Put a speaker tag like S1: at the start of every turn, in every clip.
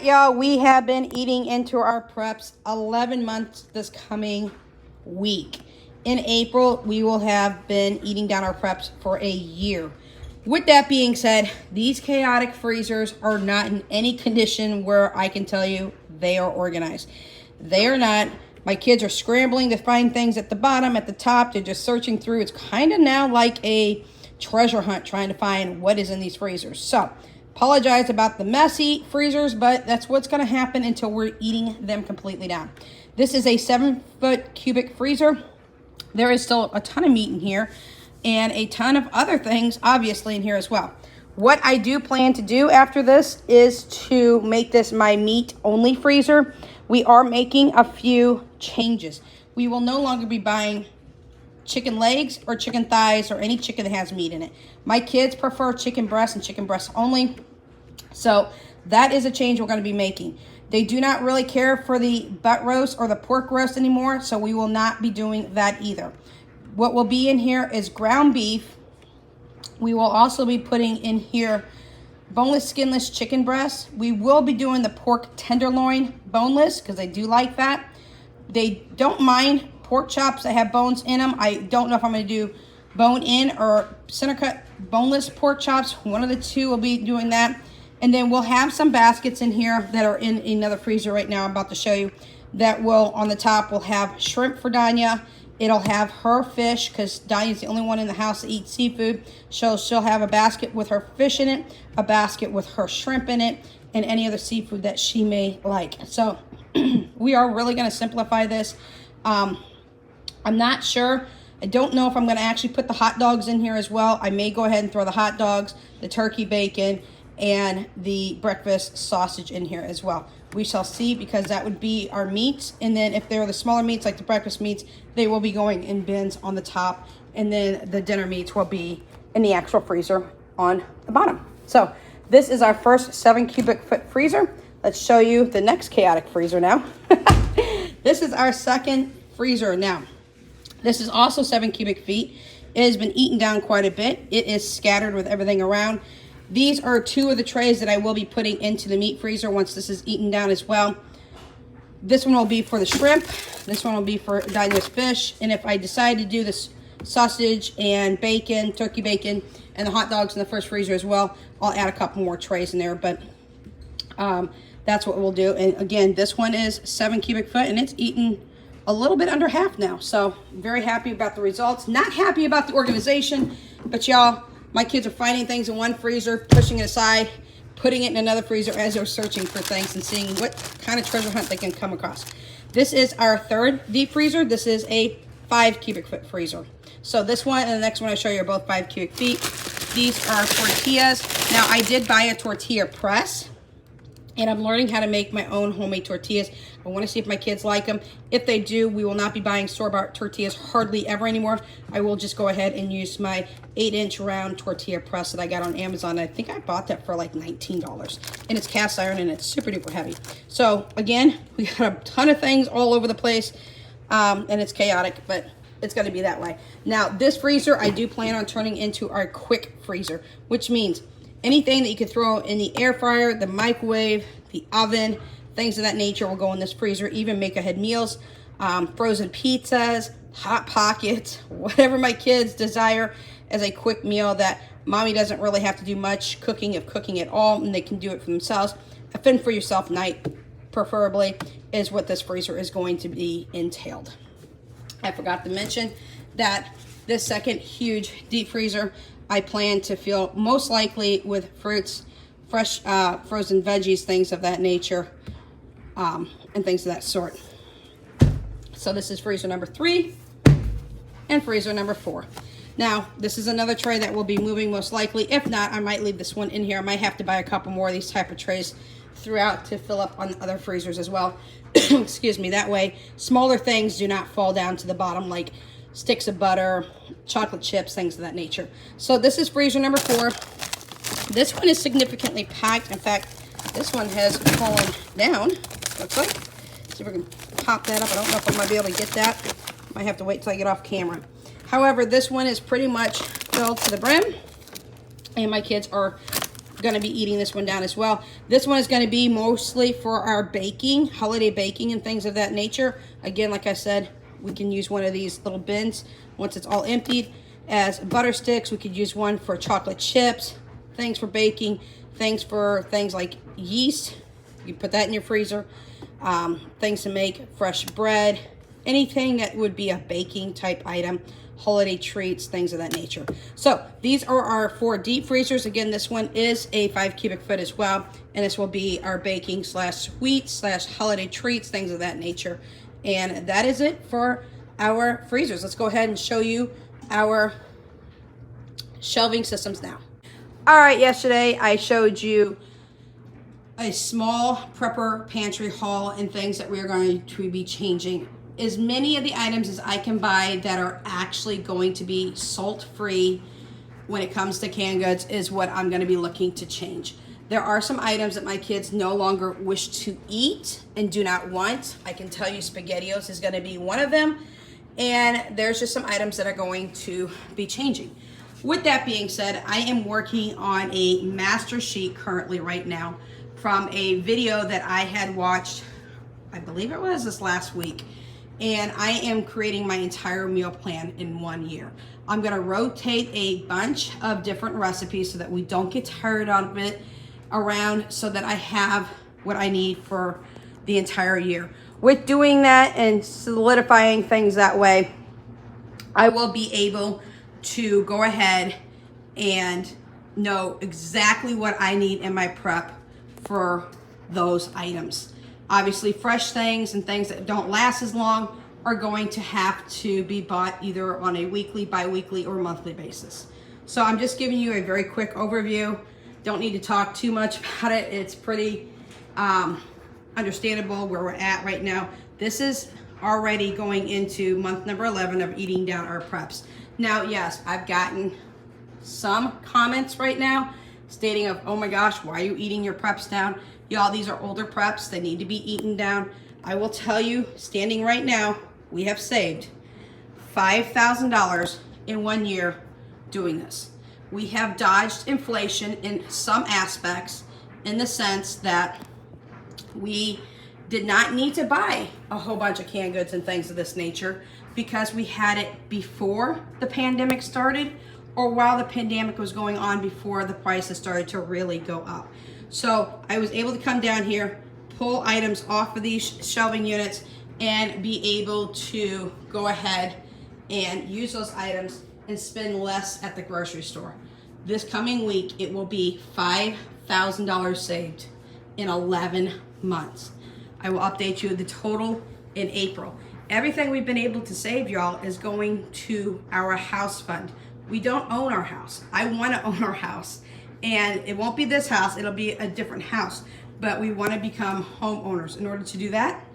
S1: right, y'all, we have been eating into our preps 11 months this coming week. In April, we will have been eating down our preps for a year. With that being said, these chaotic freezers are not in any condition where I can tell you they are organized. They are not. My kids are scrambling to find things at the bottom, at the top. They're just searching through. It's kind of now like a treasure hunt trying to find what is in these freezers. So, apologize about the messy freezers, but that's what's going to happen until we're eating them completely down. This is a 7-foot cubic freezer. There is still a ton of meat in here and a ton of other things obviously in here as well. What I do plan to do after this is to make this my meat only freezer. We are making a few changes. We will no longer be buying chicken legs or chicken thighs or any chicken that has meat in it. My kids prefer chicken breasts and chicken breasts only. So that is a change we're going to be making. They do not really care for the butt roast or the pork roast anymore, so we will not be doing that either. What will be in here is ground beef. We will also be putting in here boneless, skinless chicken breasts. We will be doing the pork tenderloin boneless because they do like that. They don't mind pork chops that have bones in them. I don't know if I'm going to do bone in or center cut boneless pork chops. One of the two will be doing that. And then we'll have some baskets in here that are in another freezer right now I'm about to show you. That will, on the top, will have shrimp for Danya. It'll have her fish because Danya's the only one in the house that eats seafood. So she'll have a basket with her fish in it, a basket with her shrimp in it, and any other seafood that she may like. So we are really going to simplify this. I'm not sure. I don't know if I'm going to actually put the hot dogs in here as well. I may go ahead and throw the hot dogs, the turkey bacon, and the breakfast sausage in here as well. We shall see, because that would be our meats. And then if they're the smaller meats, like the breakfast meats, they will be going in bins on the top. And then the dinner meats will be in the actual freezer on the bottom. So this is our first 7 cubic foot freezer. Let's show you the next chaotic freezer now. This is our second freezer now. This is also 7 cubic feet. It has been eaten down quite a bit. It is scattered with everything around. These are 2 of the trays that I will be putting into the meat freezer once this is eaten down as well. This one will be for the shrimp. This one will be for Danya's fish. And if I decide to do this sausage and bacon, turkey bacon, and the hot dogs in the first freezer as well, I'll add a couple more trays in there. But that's what we'll do. And again, this one is 7 cubic foot, and it's eaten a little bit under half now. So very happy about the results. Not happy about the organization, but y'all, my kids are finding things in one freezer, pushing it aside, putting it in another freezer as they're searching for things and seeing what kind of treasure hunt they can come across. This is our third deep freezer. This is a 5 cubic foot freezer. So this one and the next one I show you are both 5 cubic feet. These are tortillas. Now I did buy a tortilla press, and I'm learning how to make my own homemade tortillas. I want to see if my kids like them. If they do, we will not be buying store-bought tortillas hardly ever anymore. I will just go ahead and use my 8-inch round tortilla press that I got on Amazon. I think I bought that for like $19. And it's cast iron and it's super duper heavy. So again, we got a ton of things all over the place, and it's chaotic, but it's going to be that way. Now this freezer I do plan on turning into our quick freezer, which means anything that you could throw in the air fryer, the microwave, the oven, things of that nature will go in this freezer. Even make ahead meals, frozen pizzas, Hot Pockets, whatever my kids desire as a quick meal that mommy doesn't really have to do much cooking, if cooking at all, and they can do it for themselves. A fend for yourself night, preferably, is what this freezer is going to be entailed. I forgot to mention that this second huge deep freezer I plan to fill most likely with fruits, fresh frozen veggies, things of that nature, and things of that sort. So this is freezer number 3 and freezer number 4. Now, this is another tray that will be moving most likely. If not, I might leave this one in here. I might have to buy a couple more of these type of trays throughout to fill up on other freezers as well. Excuse me. That way, smaller things do not fall down to the bottom, like sticks of butter, chocolate chips, things of that nature. So this is freezer number 4. This one is significantly packed. In fact, this one has fallen down, looks like. See if we can pop that up. I don't know if I'm going to be able to get that. Might have to wait till I get off camera. However, this one is pretty much filled to the brim, and my kids are going to be eating this one down as well. This one is going to be mostly for our baking, holiday baking and things of that nature. Again, like I said, we can use one of these little bins once it's all emptied as butter sticks. We could use one for chocolate chips, things for baking, things like yeast. You put that in your freezer. Things to make fresh bread, anything that would be a baking type item, holiday treats, things of that nature. So these are our 4 deep freezers. Again, this one is a 5 cubic foot as well, and this will be our baking / sweets / holiday treats, things of that nature. And that is it for our freezers. Let's go ahead and show you our shelving systems now. All right, yesterday I showed you a small prepper pantry haul and things that we are going to be changing. As many of the items as I can buy that are actually going to be salt free when it comes to canned goods is what I'm going to be looking to change. There are some items that my kids no longer wish to eat and do not want. I can tell you SpaghettiOs is going to be one of them, and there's just some items that are going to be changing. With that being said, I am working on a master sheet currently right now from a video that I had watched, I believe it was this last week. And I am creating my entire meal plan in 1 year. I'm gonna rotate a bunch of different recipes so that we don't get tired of it around, so that I have what I need for the entire year. With doing that and solidifying things that way, I will be able to go ahead and know exactly what I need in my prep for those items. Obviously, fresh things and things that don't last as long are going to have to be bought either on a weekly, bi-weekly, or monthly basis. So I'm just giving you a very quick overview. Don't need to talk too much about it. It's pretty understandable where we're at right now. This is already going into month number 11 of eating down our preps. Now, yes, I've gotten some comments right now stating of, oh my gosh, why are you eating your preps down? Y'all, these are older preps. They need to be eaten down. I will tell you, standing right now, we have saved $5,000 in 1 year doing this. We have dodged inflation in some aspects, in the sense that we did not need to buy a whole bunch of canned goods and things of this nature because we had it before the pandemic started, or while the pandemic was going on before the prices started to really go up. So I was able to come down here, pull items off of these shelving units, and be able to go ahead and use those items and spend less at the grocery store. This coming week, it will be $5,000 saved in 11 months. I will update you the total in April. Everything we've been able to save, y'all, is going to our house fund. We don't own our house. I want to own our house. And it won't be this house, it'll be a different house. But we want to become homeowners. In order to do that,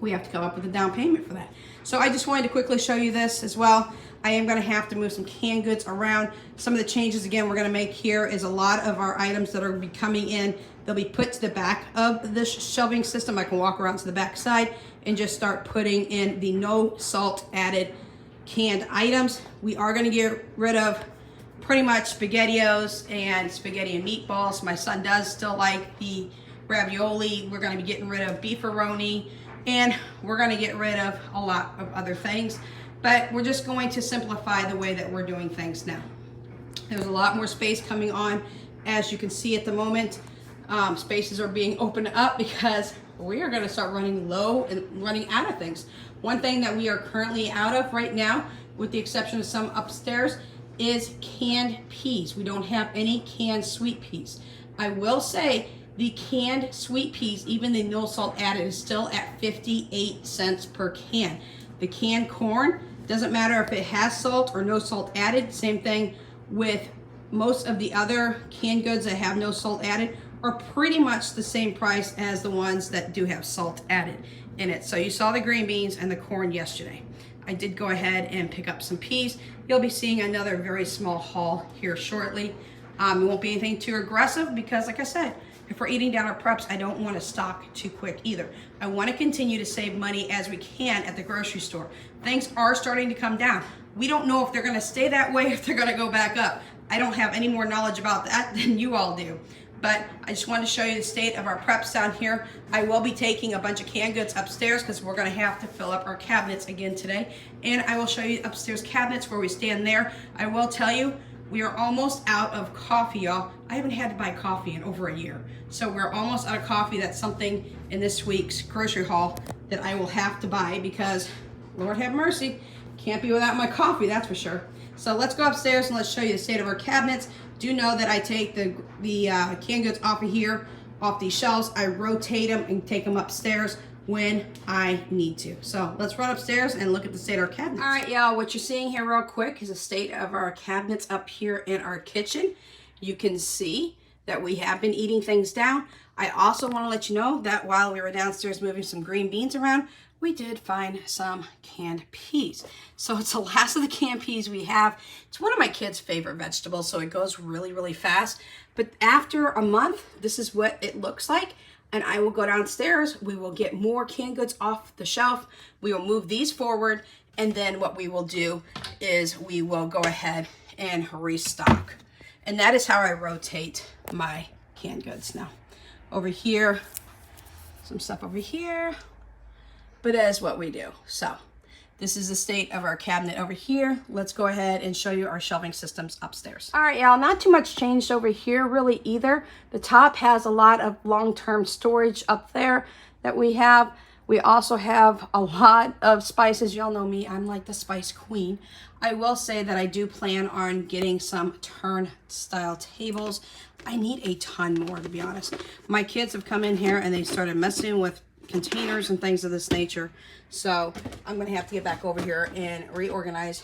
S1: we have to come up with a down payment for that. So I just wanted to quickly show you this as well. I am going to have to move some canned goods around. Some of the changes, again, we're going to make here is a lot of our items that are going to be coming in, they'll be put to the back of this shelving system. I can walk around to the back side and just start putting in the no salt added canned items. We are going to get rid of pretty much SpaghettiOs and spaghetti and meatballs. My son does still like the ravioli. We're going to be getting rid of beefaroni, and we're going to get rid of a lot of other things. But we're just going to simplify the way that we're doing things now. There's a lot more space coming on. As you can see at the moment, spaces are being opened up because we are going to start running low and running out of things. One thing that we are currently out of right now, with the exception of some upstairs, is canned peas. We don't have any canned sweet peas. I will say the canned sweet peas, even the no salt added, is still at 58 cents per can. The canned corn, doesn't matter if it has salt or no salt added. Same thing with most of the other canned goods that have no salt added, are pretty much the same price as the ones that do have salt added in it. So you saw the green beans and the corn yesterday. I did go ahead and pick up some peas. You'll be seeing another very small haul here shortly. It won't be anything too aggressive because, like I said, if we're eating down our preps, I don't want to stock too quick either. I want to continue to save money as we can at the grocery store. Things are starting to come down. We don't know if they're going to stay that way or if they're going to go back up. I don't have any more knowledge about that than you all do. But I just want to show you the state of our preps down here. I will be taking a bunch of canned goods upstairs because we're going to have to fill up our cabinets again today. And I will show you upstairs cabinets where we stand there. I will tell you, we are almost out of coffee, y'all. I haven't had to buy coffee in over a year. So we're almost out of coffee. That's something in this week's grocery haul that I will have to buy because, Lord have mercy, can't be without my coffee, that's for sure. So let's go upstairs and let's show you the state of our cabinets. Do know that I take the canned goods off of here, off these shelves. I rotate them and take them upstairs when I need to. So let's run upstairs and look at the state of our cabinets. All right, y'all, what you're seeing here real quick is the state of our cabinets up here in our kitchen. You can see that we have been eating things down. I also want to let you know that while we were downstairs moving some green beans around, we did find some canned peas. So it's the last of the canned peas we have. It's one of my kids' favorite vegetables, so it goes really, really fast. But after a month, this is what it looks like. And I will go downstairs. We will get more canned goods off the shelf. We will move these forward. And then what we will do is we will go ahead and restock. And that is how I rotate my canned goods now. Over here, some stuff over here. But that is what we do. So this is the state of our cabinet over here. Let's go ahead and show you our shelving systems upstairs. All right, y'all, not too much changed over here really either. The top has a lot of long-term storage up there that we have. We also have a lot of spices. Y'all know me, I'm like the spice queen. I will say that I do plan on getting some turnstile tables. I need a ton more, to be honest. My kids have come in here and they started messing with containers and things of this nature. So I'm going to have to get back over here and reorganize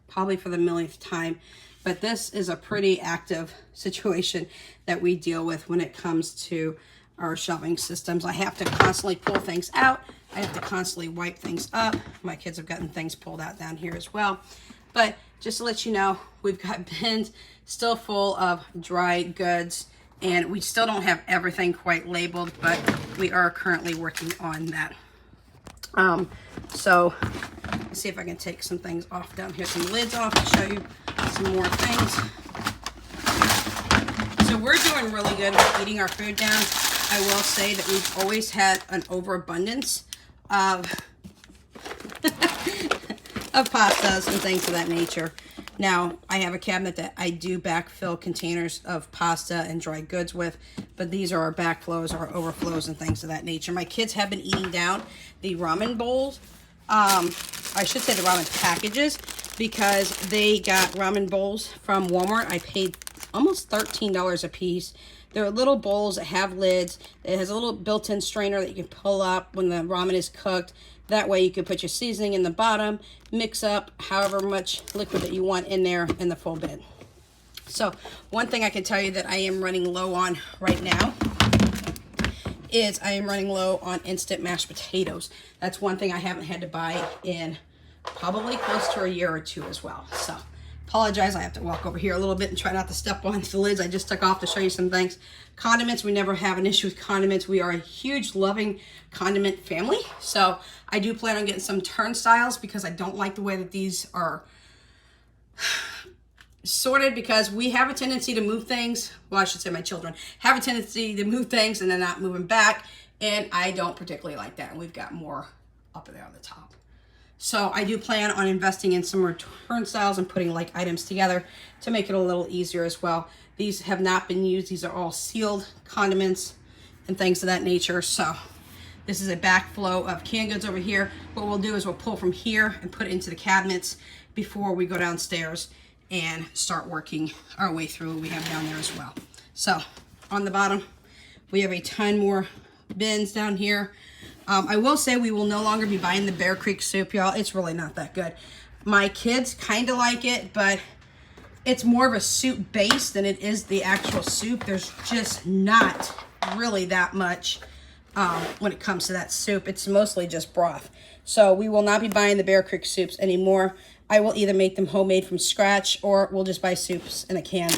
S1: probably for the millionth time. But this is a pretty active situation that we deal with when it comes to our shelving systems. I have to constantly pull things out. I have to constantly wipe things up. My kids have gotten things pulled out down here as well. But just to let you know, we've got bins still full of dry goods. And we still don't have everything quite labeled, but we are currently working on that. So let's see if I can take some things off down here, some lids off to show you some more things. So we're doing really good with eating our food down. I will say that we've always had an overabundance of, of pastas and things of that nature. Now, I have a cabinet that I do backfill containers of pasta and dry goods with, but these are our backflows, our overflows, and things of that nature. My kids have been eating down the ramen bowls. I should say the ramen packages, because they got ramen bowls from Walmart. I paid almost $13 a piece. They're little bowls that have lids. It has a little built-in strainer that you can pull up when the ramen is cooked. That way you can put your seasoning in the bottom, mix up however much liquid that you want in there in the full bin. So one thing I can tell you that I am running low on right now is I am running low on instant mashed potatoes. That's one thing I haven't had to buy in probably close to a year or two as well. So apologize, I have to walk over here a little bit and try not to step on the lids I just took off to show you some things. Condiments, we never have an issue with condiments. We are a huge loving condiment family. So I do plan on getting some turnstiles because I don't like the way that these are sorted, because we have a tendency to move things. Well, I should say my children have a tendency to move things and then not moving back. And I don't particularly like that. And we've got more up there on the top. So I do plan on investing in some more turnstiles and putting like items together to make it a little easier as well. These have not been used. These are all sealed condiments and things of that nature. So this is a backflow of canned goods over here. What we'll do is we'll pull from here and put it into the cabinets before we go downstairs and start working our way through what we have down there as well. So on the bottom, we have a ton more bins down here. I will say we will no longer be buying the Bear Creek soup, y'all. It's really not that good. My kids kind of like it, but it's more of a soup base than it is the actual soup. There's just not really that much when it comes to that soup. It's mostly just broth. So we will not be buying the Bear Creek soups anymore. I will either make them homemade from scratch, or we'll just buy soups in a can.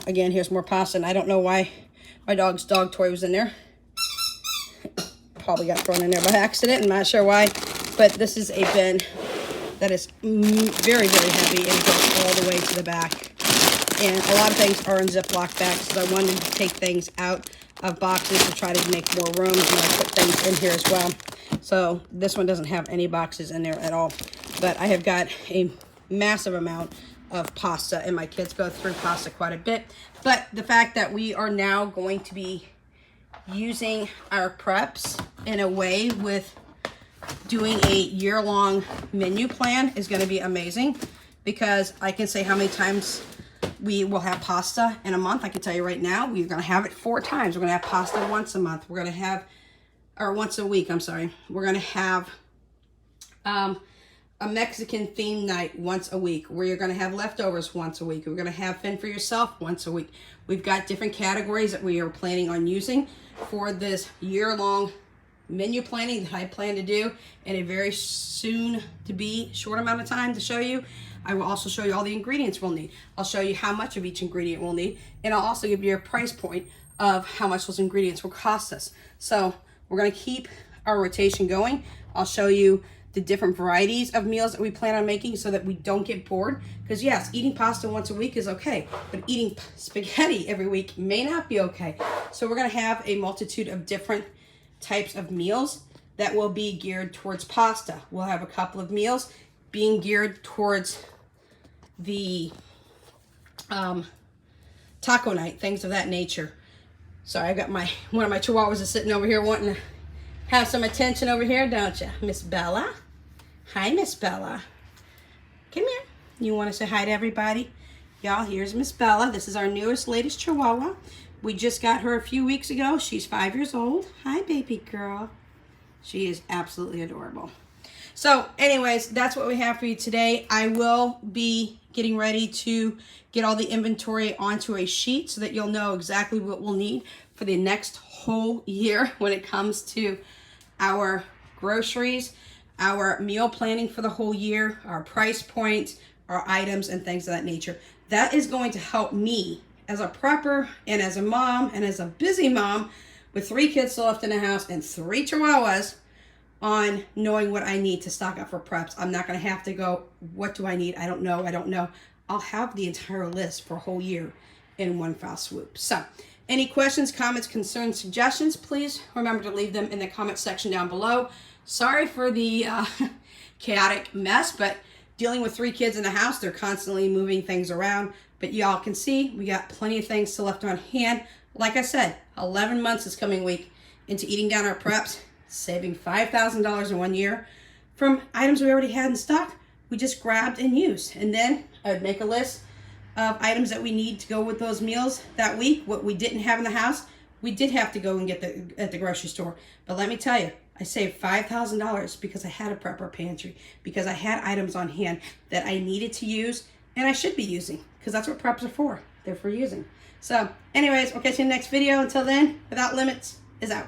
S1: Again, here's more pasta, and I don't know why my dog's dog toy was in there. Probably got thrown in there by accident. I'm not sure why, but this is a bin that is very, very heavy and goes all the way to the back. And a lot of things are in Ziploc bags because I wanted to take things out of boxes to try to make more room, and I put things in here as well. So this one doesn't have any boxes in there at all. But I have got a massive amount of pasta, and my kids go through pasta quite a bit. But the fact that we are now going to be using our preps in a way with doing a year-long menu plan is going to be amazing, because I can say how many times we will have pasta in a month. I can tell you right now, we're going to have it 4 times. We're going to have pasta once a month. We're going to have, or once a week, I'm sorry. We're going to have a Mexican theme night once a week, where you're going to have leftovers once a week. We're going to have fend for yourself once a week. We've got different categories that we are planning on using for this year-long menu planning that I plan to do in a very soon to be short amount of time to show you. I will also show you all the ingredients we'll need. I'll show you how much of each ingredient we'll need, and I'll also give you a price point of how much those ingredients will cost us. So we're going to keep our rotation going. I'll show you the different varieties of meals that we plan on making so that we don't get bored. Because yes, eating pasta once a week is okay, but eating spaghetti every week may not be okay. So we're going to have a multitude of different types of meals that will be geared towards pasta. We'll have a couple of meals being geared towards the taco night, things of that nature. Sorry, I got one of my chihuahuas is sitting over here wanting to have some attention over here, don't you, Miss Bella? Hi, Miss Bella. Come here. You want to say hi to everybody? Y'all, here's Miss Bella. This is our latest chihuahua. We just got her a few weeks ago. She's 5 years old. Hi, baby girl. She is absolutely adorable. So anyways, that's what we have for you today. I will be getting ready to get all the inventory onto a sheet so that you'll know exactly what we'll need for the next whole year when it comes to our groceries, our meal planning for the whole year, our price points, our items, and things of that nature. That is going to help me as a prepper and as a mom and as a busy mom with 3 kids still left in the house and 3 chihuahuas on knowing what I need to stock up for preps. I'm not going to have to go, what do I need? I don't know. I'll have the entire list for a whole year in one foul swoop. So any questions, comments, concerns, suggestions, please remember to leave them in the comment section down below. Sorry for the chaotic mess, but dealing with 3 kids in the house, they're constantly moving things around. But y'all can see we got plenty of things still left on hand. Like I said, 11 months this coming week into eating down our preps, saving $5,000 in 1 year from items we already had in stock. We just grabbed and used. And then I would make a list of items that we need to go with those meals that week. What we didn't have in the house, we did have to go and get at the grocery store. But let me tell you, I saved $5,000 because I had a prepper pantry, because I had items on hand that I needed to use and I should be using, because that's what preps are for. They're for using. So anyways, we'll catch you in the next video. Until then, Without Limits is out.